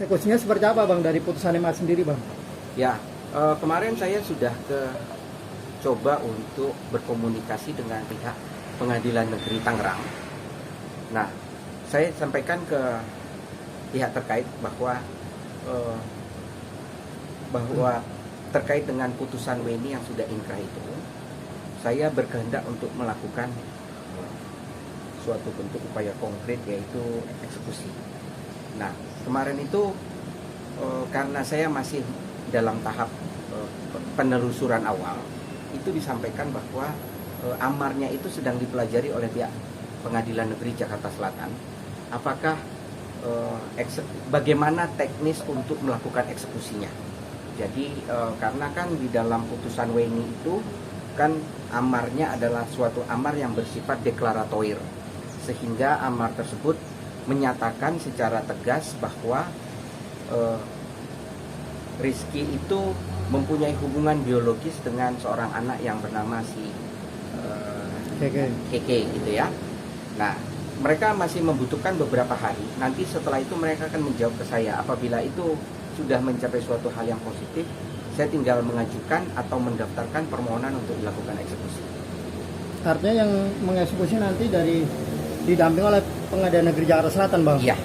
eksekusinya seperti apa Bang dari putusan MA sendiri Bang? Ya, kemarin saya sudah coba untuk berkomunikasi dengan pihak Pengadilan Negeri Tangerang. Nah, saya sampaikan ke pihak terkait bahwa terkait dengan putusan WNI yang sudah inkrah itu, saya berkehendak untuk melakukan suatu bentuk upaya konkret, yaitu eksekusi. Nah, kemarin itu karena saya masih dalam tahap penelusuran awal, itu disampaikan bahwa amarnya itu sedang dipelajari oleh pihak Pengadilan Negeri Jakarta Selatan. Apakah bagaimana teknis untuk melakukan eksekusinya? Jadi karena kan di dalam putusan WNI itu kan amarnya adalah suatu amar yang bersifat deklaratoir, sehingga amar tersebut menyatakan secara tegas bahwa Rizky itu mempunyai hubungan biologis dengan seorang anak yang bernama si Keke gitu ya. Nah, mereka masih membutuhkan beberapa hari. Nanti setelah itu mereka akan menjawab ke saya. Apabila itu sudah mencapai suatu hal yang positif, saya tinggal mengajukan atau mendaftarkan permohonan untuk dilakukan eksekusi. Artinya yang mengeksekusi nanti didamping oleh Pengadilan Negeri Jakarta Selatan Bang? Iya,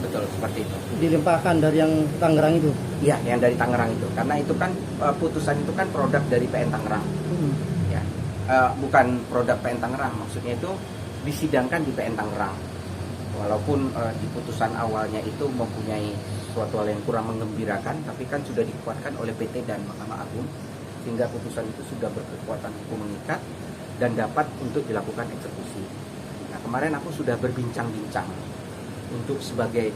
betul seperti itu. Dilimpahkan dari yang Tangerang itu? Iya, yang dari Tangerang itu. Karena itu kan putusan itu kan produk dari PN Tangerang. Ya, bukan produk PN Tangerang, maksudnya itu disidangkan di PN Tangerang. Walaupun di putusan awalnya itu mempunyai suatu hal yang kurang menggembirakan, tapi kan sudah dikuatkan oleh PT dan Mahkamah Agung, sehingga putusan itu sudah berkekuatan hukum mengikat dan dapat untuk dilakukan eksekusi. Nah, kemarin aku sudah berbincang-bincang untuk sebagai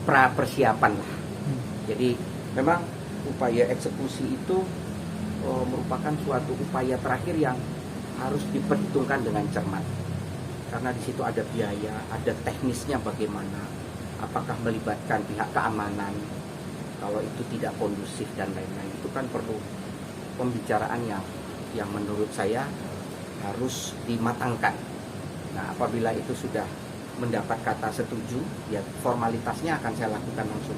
pra persiapan lah. Jadi memang upaya eksekusi itu merupakan suatu upaya terakhir yang harus diperhitungkan dengan cermat. Karena di situ ada biaya, ada teknisnya bagaimana, apakah melibatkan pihak keamanan, kalau itu tidak kondusif dan lain-lain, itu kan perlu pembicaraan yang menurut saya harus dimatangkan. Nah, apabila itu sudah mendapat kata setuju, ya formalitasnya akan saya lakukan langsung.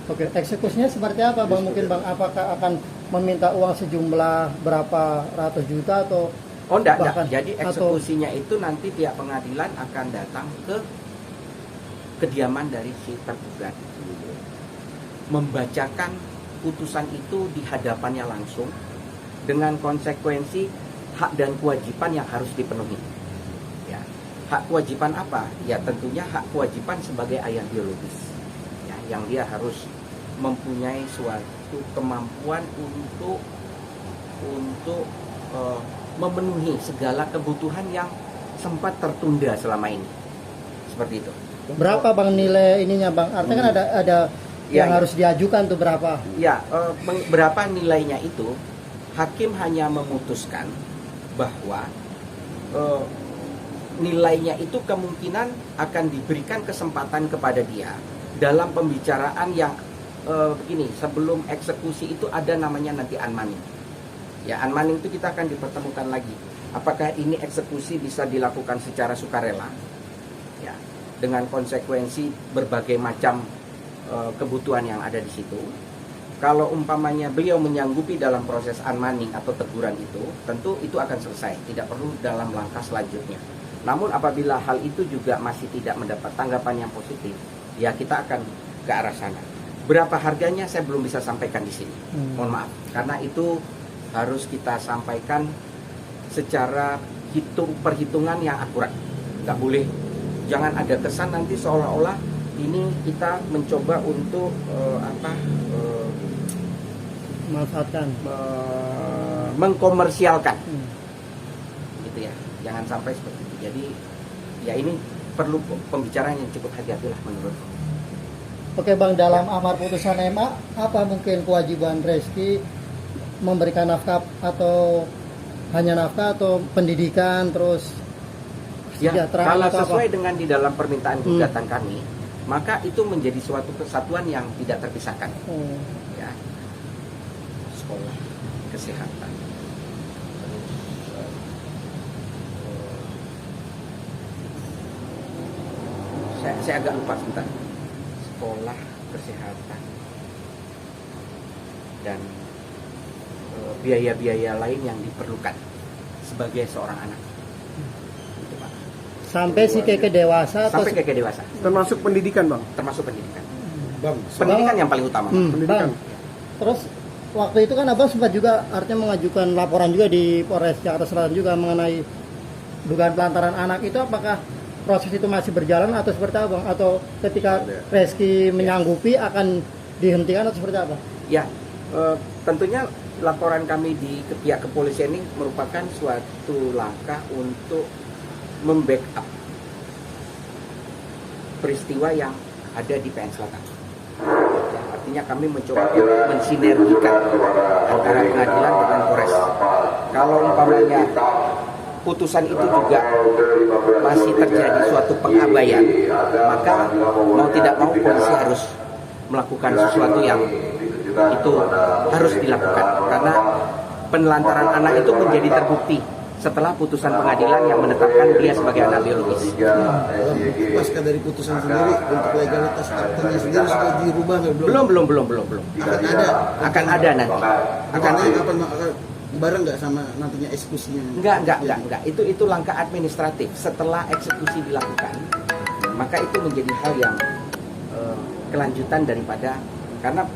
Oke, eksekusinya seperti apa Bang? Mungkin Bang, apakah akan meminta uang sejumlah berapa ratus juta atau? Oh enggak. Jadi eksekusinya itu nanti pihak pengadilan akan datang ke kediaman dari si tergugat, membacakan putusan itu di hadapannya langsung dengan konsekuensi hak dan kewajiban yang harus dipenuhi. Ya, hak kewajiban apa? Ya tentunya hak kewajiban sebagai ayah biologis, ya, yang dia harus mempunyai suatu kemampuan untuk memenuhi segala kebutuhan yang sempat tertunda selama ini, seperti itu. Berapa Bang nilai ininya Bang? Artinya kan ada yang harus diajukan tuh berapa? Ya, berapa nilainya itu hakim hanya memutuskan bahwa nilainya itu kemungkinan akan diberikan kesempatan kepada dia dalam pembicaraan yang begini, sebelum eksekusi itu ada namanya nanti unmanning. Ya, unmanning itu kita akan dipertemukan lagi. Apakah ini eksekusi bisa dilakukan secara sukarela? Ya, dengan konsekuensi berbagai macam kebutuhan yang ada di situ. Kalau umpamanya beliau menyanggupi dalam proses unmanning atau teguran itu, tentu itu akan selesai, tidak perlu dalam langkah selanjutnya. Namun apabila hal itu juga masih tidak mendapat tanggapan yang positif, ya kita akan ke arah sana. Berapa harganya saya belum bisa sampaikan di sini. Mohon maaf, karena itu harus kita sampaikan secara perhitungan yang akurat. Nggak boleh, jangan ada kesan nanti seolah-olah ini kita mencoba untuk manfaatkan, mengkomersialkan, gitu ya. Jangan sampai seperti itu. Jadi ya ini perlu pembicaraan yang cukup hati-hatilah menurutku. Oke Bang, dalam amar putusan MA, apa mungkin kewajiban Rizky memberikan nafkah atau hanya nafkah atau pendidikan terus ya, kalau sesuai dengan di dalam permintaan gugatan kami, maka itu menjadi suatu kesatuan yang tidak terpisahkan. Ya, sekolah, kesehatan, saya agak lupa sebentar. Sekolah, kesehatan, dan biaya-biaya lain yang diperlukan sebagai seorang anak. Gitu, Pak. Sampai si keke dewasa atau Sampai ke dewasa, Termasuk pendidikan, Bang. termasuk pendidikan. Bang, Pendidikan yang paling utama. pendidikan. Bang, terus waktu itu kan abang sempat juga artinya mengajukan laporan juga di Polres Jakarta Selatan juga mengenai dugaan pelantaran anak itu. Apakah proses itu masih berjalan atau seperti apa, Bang? Atau ketika Reski menyanggupi akan dihentikan atau seperti apa? Ya, tentunya laporan kami di pihak kepolisian ini merupakan suatu langkah untuk membackup peristiwa yang ada di PN Selatan. Ya, artinya kami mencoba untuk mensinergikan antara pengadilan dengan Polres. Kalau umpamanya putusan itu juga masih terjadi suatu pengabaian, maka mau tidak mau polisi harus melakukan sesuatu yang itu harus dilakukan, karena penelantaran anak itu menjadi terbukti setelah putusan pengadilan yang menetapkan dia sebagai anak biologis. Pasca dari putusan sendiri, untuk legalitas aktenya sendiri sudah dirubah nggak? Belum. Akan ada nanti. Akan bareng nggak sama nantinya eksekusinya? Enggak. Itu langkah administratif. Setelah eksekusi dilakukan, maka itu menjadi hal yang kelanjutan daripada, karena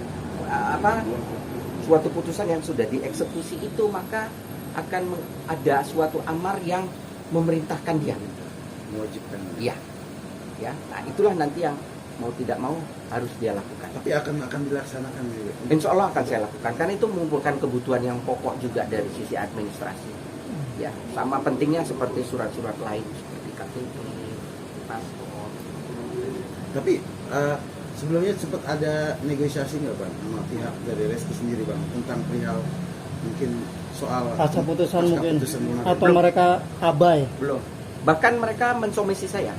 suatu putusan yang sudah dieksekusi itu, maka akan ada suatu amar yang memerintahkan dia, Mewajibkan. ya. Nah, itulah nanti yang mau tidak mau harus dia lakukan. Tapi akan dilaksanakan juga. Insya Allah akan saya lakukan, karena itu mengumpulkan kebutuhan yang pokok juga dari sisi administrasi. Ya, sama pentingnya seperti surat-surat lain seperti KTP, paspor. Tapi sebelumnya sempat ada negosiasi nggak, Bang, sama pihak dari Reski sendiri, Bang, tentang perihal mungkin soal Pasca putusan mungkin munaslup? atau mereka abai Belum. Bahkan mereka mensomasi saya.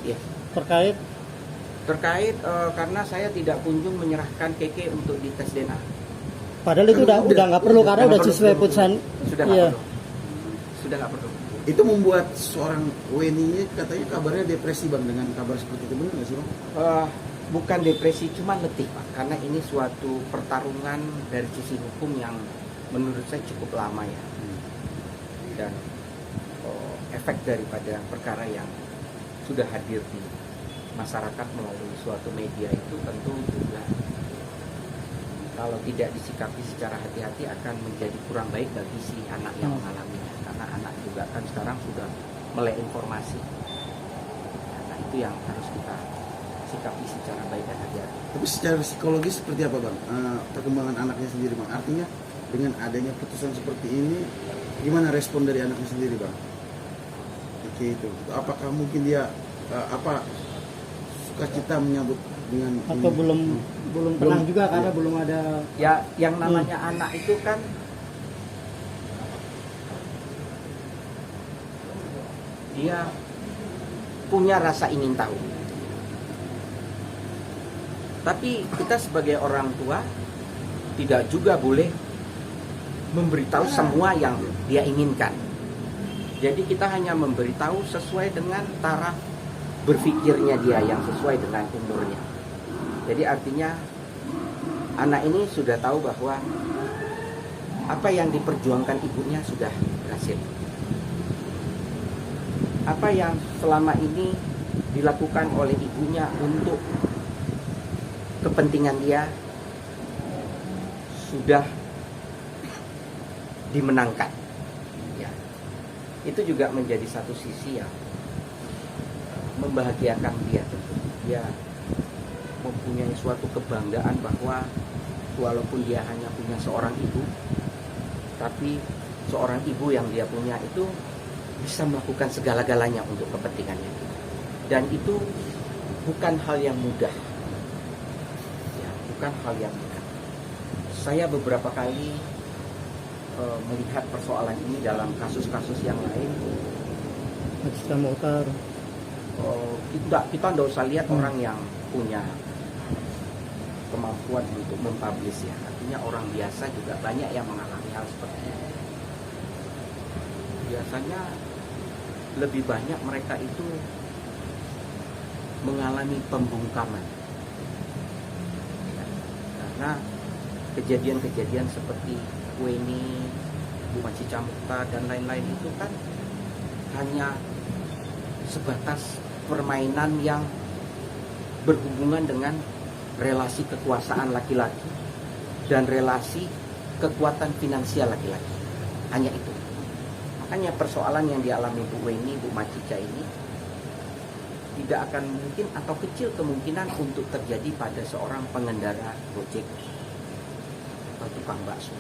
Ya. terkait Terkait karena saya tidak kunjung menyerahkan keke untuk dites DNA. padahal itu udah nggak perlu karena udah sesuai putusan. Sudah nggak Iya. perlu. Sudah nggak perlu. Itu membuat seorang Weni katanya kabarnya depresi, Bang, dengan kabar seperti itu, benar nggak sih, Bang? Bukan depresi, cuma letih, Pak. Karena ini suatu pertarungan dari sisi hukum yang menurut saya cukup lama ya. Dan efek daripada perkara yang sudah hadir di masyarakat melalui suatu media itu tentu juga kalau tidak disikapi secara hati-hati akan menjadi kurang baik bagi si anak yang mengalaminya. Karena anak juga kan sekarang sudah melek informasi. Nah, itu yang harus kita sikapi secara baik dan hati-hati. Tapi secara psikologis seperti apa, Bang, perkembangan anaknya sendiri, Bang? Artinya dengan adanya putusan seperti ini, gimana respon dari anaknya sendiri, Bang? Oke, itu. Apakah mungkin dia sukacita menyambut dengan Atau belum tenang juga karena belum ada. Ya, yang namanya anak itu kan dia punya rasa ingin tahu. Tapi kita sebagai orang tua tidak juga boleh memberitahu semua yang dia inginkan. Jadi kita hanya memberitahu sesuai dengan taraf berpikirnya dia yang sesuai dengan umurnya. Jadi artinya anak ini sudah tahu bahwa apa yang diperjuangkan ibunya sudah berhasil. Apa yang selama ini dilakukan oleh ibunya untuk kepentingan dia sudah dimenangkan. Ya. Itu juga menjadi satu sisi yang membahagiakan dia. Dia mempunyai suatu kebanggaan bahwa walaupun dia hanya punya seorang ibu, tapi seorang ibu yang dia punya itu bisa melakukan segala-galanya untuk kepentingannya. Dan itu bukan hal yang mudah. Ya, bukan hal yang mudah. Saya beberapa kali melihat persoalan ini dalam kasus-kasus yang lain. Kita tidak usah lihat orang yang punya kemampuan untuk mempublish ya. Artinya orang biasa juga banyak yang mengalami hal seperti ini. Biasanya lebih banyak mereka itu mengalami pembungkaman. Karena kejadian-kejadian seperti Weni, Bu Macica Mukta dan lain-lain itu kan hanya sebatas permainan yang berhubungan dengan relasi kekuasaan laki-laki dan relasi kekuatan finansial laki-laki. Hanya itu. Makanya persoalan yang dialami Bu Weni, Bu Macica ini tidak akan mungkin atau kecil kemungkinan untuk terjadi pada seorang pengendara Gojek atau tukang bakso.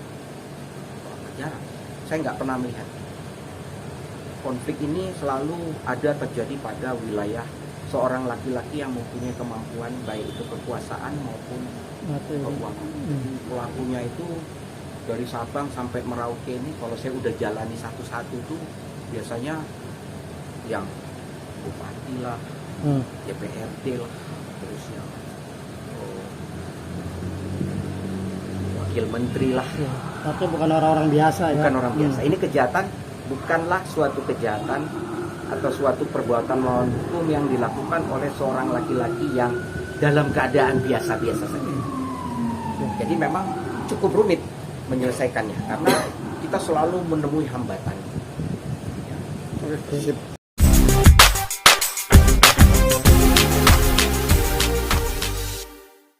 Jarang. Saya nggak pernah melihat. Konflik ini selalu ada terjadi pada wilayah seorang laki-laki yang mempunyai kemampuan baik itu kekuasaan maupun keuangan. Pelakunya itu dari Sabang sampai Merauke ini kalau saya udah jalani satu-satu tuh biasanya yang bupati lah, DPRD lah, terus yang wakil menteri lah. Artinya bukan orang-orang biasa ya. Bukan orang biasa. Ini kejahatan bukanlah suatu kejahatan atau suatu perbuatan melawan hukum yang dilakukan oleh seorang laki-laki yang dalam keadaan biasa-biasa saja. Jadi memang cukup rumit menyelesaikannya karena kita selalu menemui hambatan. Oke.